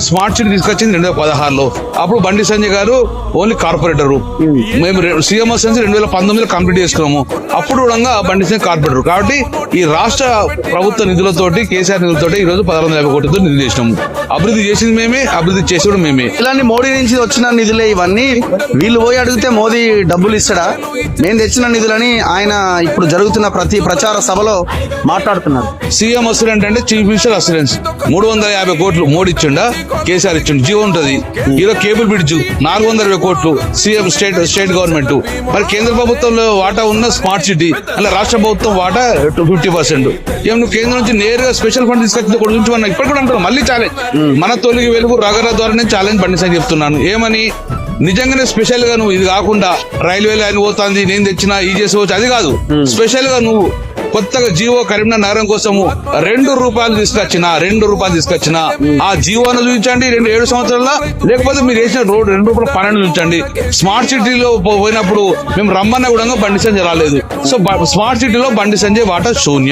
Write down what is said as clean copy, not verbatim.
Smart city తీసుకొచ్చింది 2016లో. అప్పుడు బండి సంజయ్ గారు ఓన్లీ కార్పొరేటర్. మేము సీఎంఎస్ 2019లో కంప్లీట్ చేసుకున్నాము. అప్పుడు కూడా బండి సంజయ్ కార్పొరేటర్. కాబట్టి ఈ రాష్ట్ర ప్రభుత్వ నిధులతోటి, కేసీఆర్ నిధులతోటి ఈ రోజు 1650 కోట్లతో నిధులు చేసినాము. అభివృద్ధి చేసింది మేమే, అభివృద్ధి చేసేది మేమే. ఇలాంటి మోడీ నుంచి వచ్చిన నిధులే ఇవన్నీ. వీళ్ళు పోయి అడిగితే మోదీ డబ్బులు ఇస్తాడా? నేను తెచ్చిన నిధులని ఆయన ఇప్పుడు జరుగుతున్న ప్రతి ప్రచార సభలో మాట్లాడుతున్నారు. సీఎం అసిస్టెంట్ అంటే చీఫ్ మినిస్టర్ అసిస్టెంట్ 350 కోట్లు మోడీ ఇచ్చిండా, కేసీఆర్ ఇచ్చిండు. జీవో ఉంటది. ఈరోజు కేబుల్ బ్రిడ్జ్ 420 కోట్లు సీఎం స్టేట్ గవర్నమెంట్. మరి కేంద్ర ప్రభుత్వంలో వాటా ఉన్న స్మార్ట్ సిటీ, అలా రాష్ట్ర ప్రభుత్వం వాటా 50%. ఏం నువ్వు కేంద్రం నుంచి నేరుగా స్పెషల్ ఫండ్ తీసుకొచ్చిన గురించి మనం ఇప్పుడు కూడా అంటున్నాం. మళ్ళీ ఛాలెంజ్ మన తొలిగి వెలుగు రగర ద్వారా నేను ఛాలెంజ్ పండిస్తాను చెప్తున్నాను. ఏమని? నిజంగానే స్పెషల్ గా నువ్వు ఇది కాకుండా రైల్వే లైన్ పోతుంది, నేను తెచ్చినా ఈ చేసుకోవచ్చు, అది కాదు. స్పెషల్ గా నువ్వు కొత్తగా జీవో కరీంనగర్ నగరం కోసము ₹2 తీసుకొచ్చిన ఆ జీవోను చూపించండి 7 సంవత్సరాల. లేకపోతే మీరు వేసిన రోడ్ ₹2.12 చూపించండి. స్మార్ట్ సిటీలో పోయినప్పుడు మేము రమ్మన్న కూడా బండి సంజయ్ రాలేదు. సో స్మార్ట్ సిటీలో బండి సంజయ్ వాటా శూన్యం.